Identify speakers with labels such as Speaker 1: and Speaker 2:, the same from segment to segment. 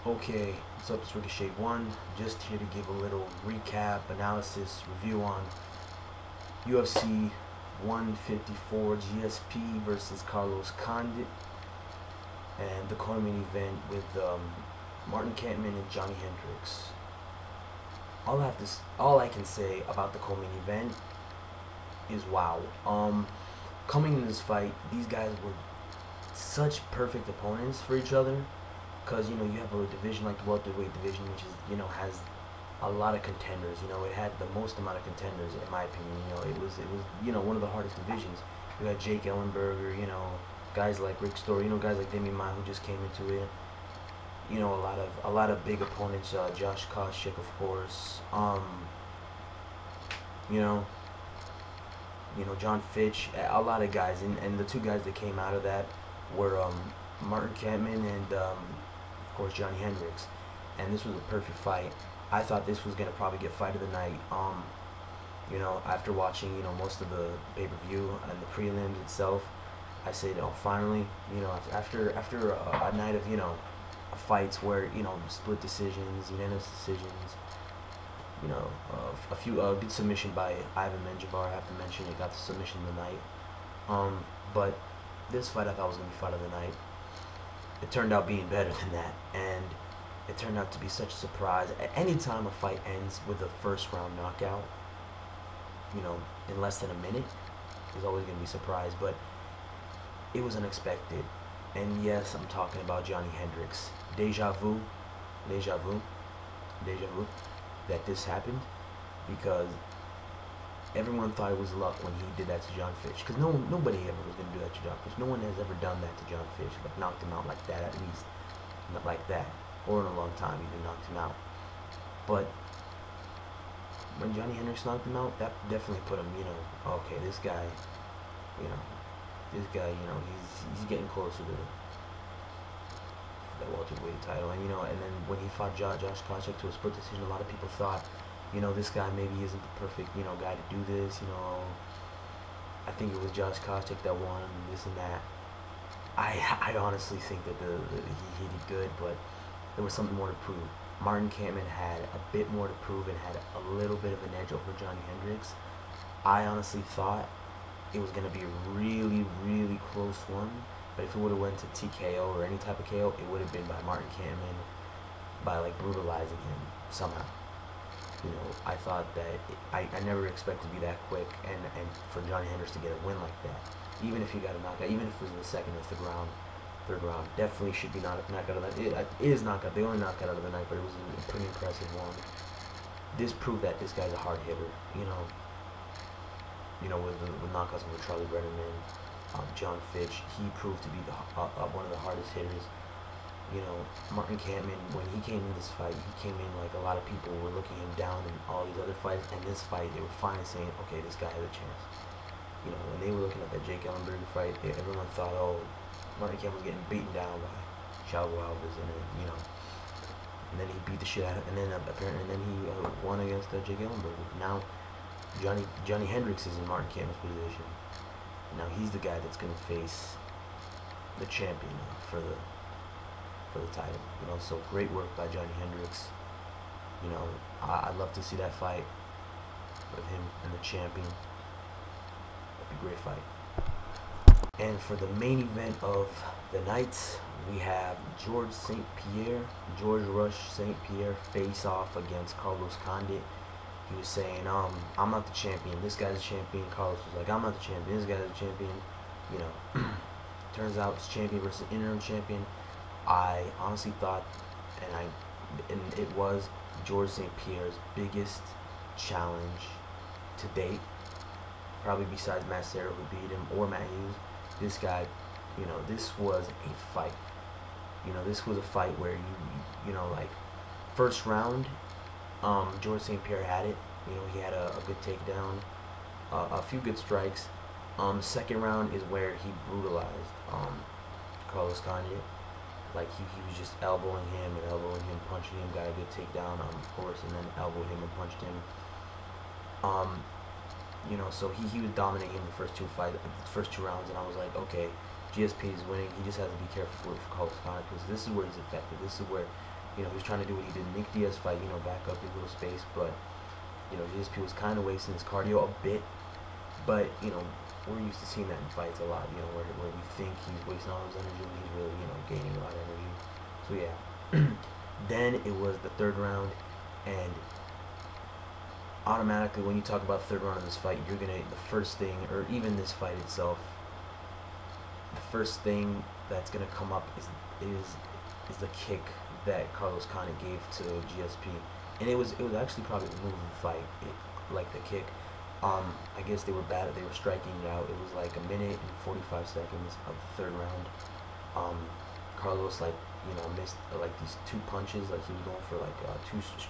Speaker 1: Okay, what's up? It's Ricochet 1. Just here to give a little recap, analysis, review on UFC 154 GSP versus Carlos Condit, and the co-main event with Martin Kampmann and Johny Hendricks. All I can say about the co-main event is wow. Coming in this fight, these guys were such perfect opponents for each other. Because, you have a division like the welterweight division, which is, has a lot of contenders. It had the most amount of contenders, in my opinion. It was one of the hardest divisions. You had Jake Ellenberger, guys like Rick Story, guys like Demi Ma who just came into it. A lot of big opponents, Josh Koscheck, of course. John Fitch, a lot of guys, and the two guys that came out of that were Martin Kampmann and of course Johny Hendricks, and this was a perfect fight. I thought this was gonna probably get fight of the night. After watching most of the pay-per-view and the prelims itself, I said, oh, finally, after a night of fights where split decisions, unanimous decisions, a few good submission by Ivan Menjivar. I have to mention it got the submission of the night. But this fight I thought was gonna be fight of the night. It turned out being better than that, and it turned out to be such a surprise. Anytime a fight ends with a first round knockout, in less than a minute, there's always going to be a surprise, but it was unexpected. And yes, I'm talking about Johny Hendricks. Deja vu that this happened, because everyone thought it was luck when he did that to John Fitch, because nobody ever was going to do that to John Fitch. No one has ever done that to John Fitch, like knocked him out like that, at least. Not like that. Or in a long time, even knocked him out. But when Johny Hendricks knocked him out, that definitely put him, okay, this guy, he's getting closer to that welterweight title. And then when he fought Josh Koscheck to a split decision, a lot of people thought, this guy maybe isn't the perfect, guy to do this, I think it was Josh Koscheck that won, this and that. I honestly think that he did good, but there was something more to prove. Martin Kampmann had a bit more to prove and had a little bit of an edge over Johny Hendricks. I honestly thought it was going to be a really, really close one, but if it would have went to TKO or any type of KO, it would have been by Martin Kampmann, by like brutalizing him somehow. I thought that I never expected to be that quick, and for Johny Hendricks to get a win like that, even if he got a knockout, even if it was in the second or third round, definitely should be knockout of the night. It is knockout, the only knockout of the night, but it was a pretty impressive one. This proved that this guy's a hard hitter, with knockouts over Charlie Brennan, John Fitch, he proved to be one of the hardest hitters. Martin Kampmann, when he came in this fight, he came in like a lot of people were looking him down in all these other fights, and this fight, they were finally saying, okay, this guy has a chance. When they were looking at that Jake Ellenberger fight, everyone thought, oh, Martin Kampmann was getting beaten down by Thiago Alves, and then he beat the shit out of him, and then he won against Jake Ellenberger. Now, Johny Hendricks is in Martin Kampmann's position. Now he's the guy that's going to face the champion for the title. So great work by Johny Hendricks. I'd love to see that fight with him and the champion. That'd be a great fight. And for the main event of the night, we have George Rush St-Pierre face off against Carlos Condit. He was saying, I'm not the champion, this guy's the champion. Carlos was like, I'm not the champion, this guy's the champion. Turns out it's champion versus interim champion. I honestly thought, and it was George St-Pierre's biggest challenge to date, probably besides Matt Serra, who beat him, or Matt Hughes. This guy, this was a fight. This was a fight where like first round, George St-Pierre had it. He had a good takedown, a few good strikes. Second round is where he brutalized Carlos Condit. Like he was just elbowing him, punching him, got a good takedown, of course, and then elbowed him and punched him. So he was dominating the first two rounds, and I was like, okay, GSP is winning. He just has to be careful for Carlos Condit, because this is where he's effective. This is where You know, he was trying to do what he did in Nick Diaz fight, you know, back up his little space, but, you know, GSP was kind of wasting his cardio a bit, but, you know, we're used to seeing that in fights a lot, you know, where we think he's wasting all his energy and he's really, you know, gaining a lot of energy. So, yeah. Then it was the third round, and automatically when you talk about the third round of this fight, you're going to, the first thing, or even this fight itself, the first thing that's going to come up is the kick that Carlos Condit gave to GSP, and it was actually probably the move of the fight, like the kick. I guess they were striking it out. It was like a minute and 45 seconds of the third round. Carlos, like, you know, missed like these 2 punches, like he was going for like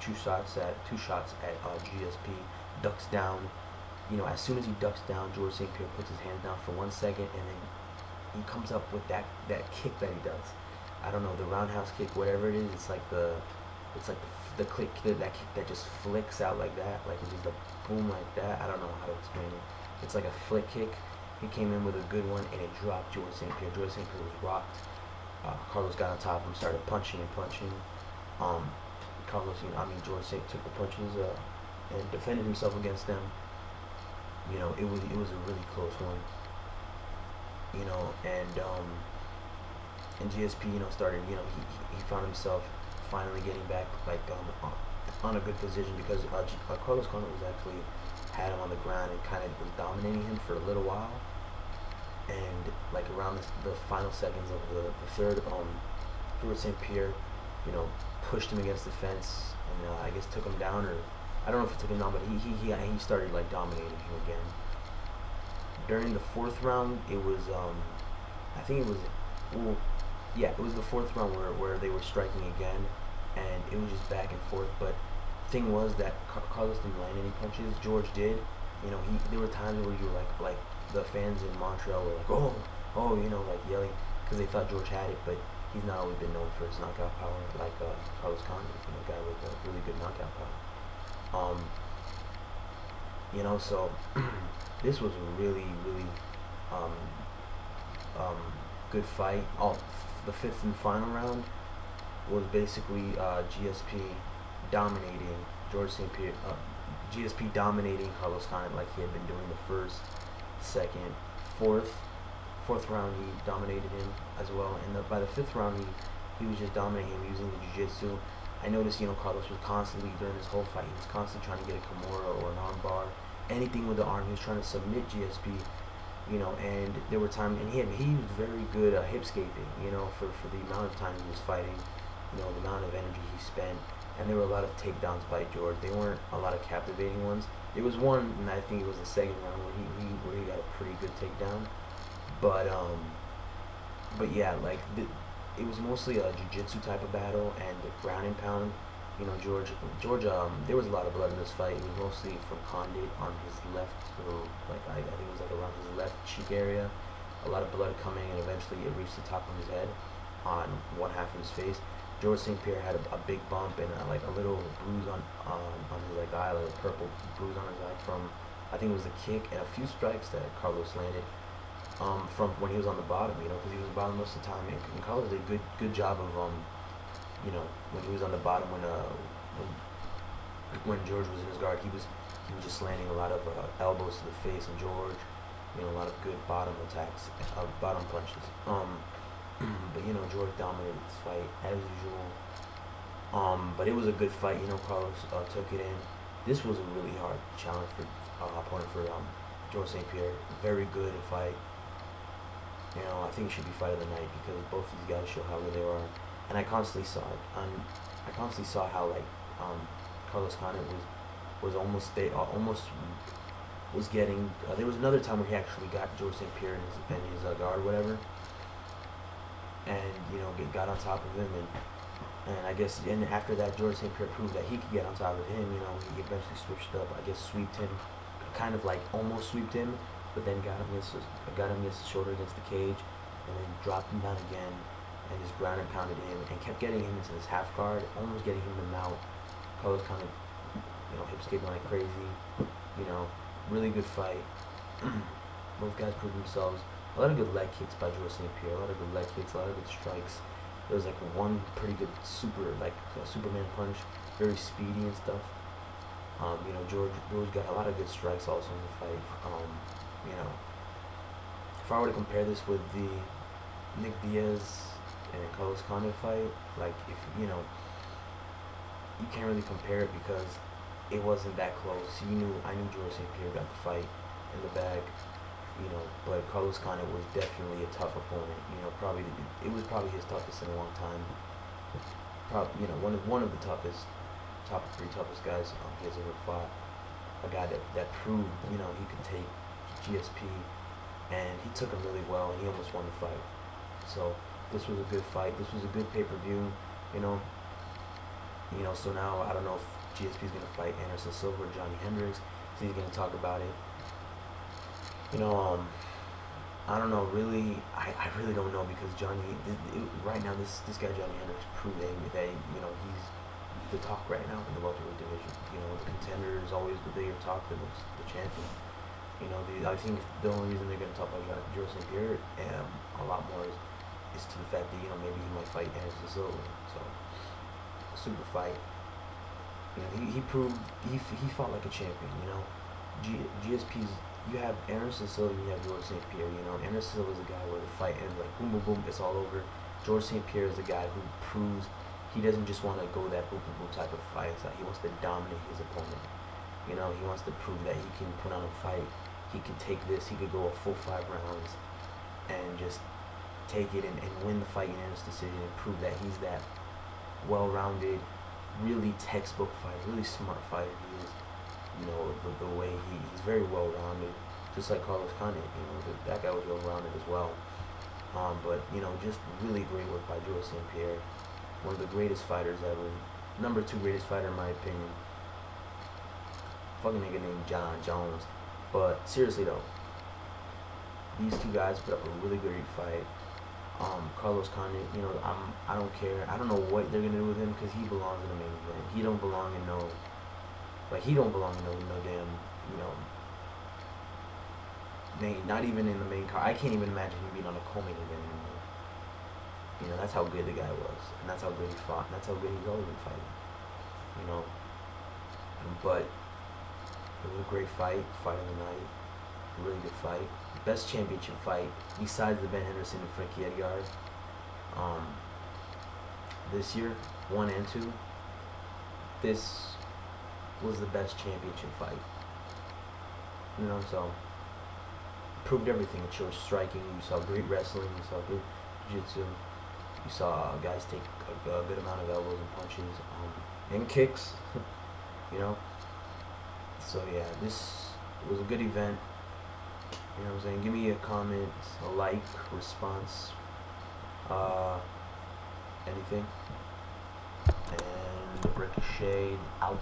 Speaker 1: two shots at GSP, ducks down. You know, as soon as he ducks down, George St-Pierre puts his hands down for 1 second, and then he comes up with that kick that he does. I don't know, the roundhouse kick, whatever it is. It's like the click, that kick that just flicks out like that, like it's just a boom like that. I don't know how to explain it. It's like a flick kick. He came in with a good one, and it dropped George St-Pierre. George St-Pierre was rocked. Carlos got on top of him, started punching and punching. Carlos, you know, I mean, George St. took the punches and defended himself against them. You know, it was a really close one. You know, and GSP, you know, started, you know, he found himself finally getting back, like, on a good position, because Carlos Condit was actually had him on the ground and kind of was dominating him for a little while, and like around the final seconds of the third, George St-Pierre, you know, pushed him against the fence, and I guess took him down, or I don't know if he took him down, but he started like dominating him again. During the fourth round, it was I think it was, well, yeah, it was the fourth round where they were striking again, and it was just back and forth. But the thing was that Carlos didn't land any punches. George did. You know, there were times where you were like the fans in Montreal were like, oh, you know, like yelling because they thought George had it, but he's not always been known for his knockout power like Carlos Condit, you know, a guy with a really good knockout power. You know, so this was a really good fight. The fifth and final round was basically GSP dominating George St-Pierre, GSP dominating Carlos Condit like he had been doing the first, second, fourth round. He dominated him as well, and by the fifth round he was just dominating him using the jiu-jitsu. I noticed, you know, Carlos was constantly, during this whole fight, he was constantly trying to get a Kimura or an arm bar, anything with the arm. He was trying to submit GSP, you know, and there were times, and he was very good at hip escaping, you know, for the amount of time he was fighting, you know, the amount of energy he spent, and there were a lot of takedowns by George. They weren't a lot of captivating ones. There was one, and I think it was the second round where he got a pretty good takedown, but yeah, like it was mostly a jiu-jitsu type of battle and the ground and pound. You know, George, there was a lot of blood in this fight. It was mostly from Condit on his left, or like I think it was like around his left cheek area. A lot of blood coming, and eventually it reached the top of his head on one half of his face. George St-Pierre had a big bump and like a little bruise on his like eye, like a purple bruise on his eye from, I think it was a kick and a few strikes that Carlos landed from when he was on the bottom, you know, because he was bottom most of the time, and Carlos did a good job of you know, when he was on the bottom, when George was in his guard, he was just landing a lot of elbows to the face of George, you know, a lot of good bottom attacks, bottom punches. But you know, George dominated this fight as usual. But it was a good fight. You know, Carlos took it in. This was a really hard challenge for opponent for George St-Pierre. Very good fight. You know, I think it should be fight of the night because both these guys show how good they are. And I constantly saw it. I constantly saw how like Carlos Condit was almost was getting. There was another time where he actually got George St-Pierre in his guard, whatever, and you know got on top of him, and I guess and after that George St-Pierre proved that he could get on top of him. You know, he eventually switched up. I guess sweeped him, kind of like almost sweeped him, but then got him his shoulder against the cage, and then dropped him down again. And just ground and pounded him and kept getting him into this half guard, almost getting him to mount. Carlos kind of, you know, hip escaping like crazy. You know, really good fight. Both guys proved themselves. A lot of good leg kicks by George St-Pierre. A lot of good leg kicks. A lot of good strikes. There was like one pretty good Superman punch, very speedy and stuff. You know, George got a lot of good strikes also in the fight. You know, if I were to compare this with the Nick Diaz and Carlos Condit fight, like, if you know, you can't really compare it because it wasn't that close. I knew George St-Pierre got the fight in the bag, you know, but Carlos Condit was definitely a tough opponent. You know, it was probably his toughest in a long time. You know, one of the top 3 toughest guys he has ever fought. A guy that proved, you know, he could take GSP, and he took him really well, and he almost won the fight. So this was a good fight. This was a good pay-per-view, you know. So now I don't know if GSP is gonna fight Anderson Silva or Johny Hendricks. So he's gonna talk about it. You know, I don't know, really. I really don't know, because Johny, right now, this guy Johny Hendricks proved that you know, he's the talk right now in the welterweight division. You know, the contender is always the bigger talk than the champion. You know, I think the only reason they're going to talk about George St-Pierre a lot more is to the fact that, you know, maybe he might fight Anderson Silva. So, super fight. You know, he proved he fought like a champion. You know, GSP's. You have Anderson Silva, you have George St-Pierre. You know, Anderson Silva is a guy where the fight ends like boom, boom, boom, it's all over. George St-Pierre is a guy who proves he doesn't just want to go that boom, boom, boom type of fight. It's like he wants to dominate his opponent. You know, he wants to prove that he can put on a fight. He could take this. He could go a full 5 rounds and just take it and win the fight in his decision and prove that he's that well-rounded, really textbook fighter, really smart fighter he is. You know, the way he's very well-rounded, just like Carlos Condit. You know, that guy was well-rounded as well. But, you know, just really great work by George St-Pierre. One of the greatest fighters ever. Number 2 greatest fighter in my opinion. Fucking nigga named John Jones. But seriously though, these 2 guys put up a really great fight. Carlos Condit, you know, I don't care. I don't know what they're gonna do with him, because he belongs in the main event. He don't belong in no damn, you know, not even in the main card. I can't even imagine him being on a co-main event anymore. You know, that's how good the guy was, and that's how good he fought, and that's how good he's always been fighting. You know, but it was a great fight of the night, really good fight, best championship fight besides the Ben Henderson and Frankie Edgar. This year, 1 and 2. This was the best championship fight. You know, so proved everything. It showed striking. You saw great wrestling. You saw good jiu-jitsu. You saw guys take a good amount of elbows and punches and kicks. You know. So yeah, this was a good event. You know what I'm saying? Give me a comment, a like, response, anything. And Ricochet out.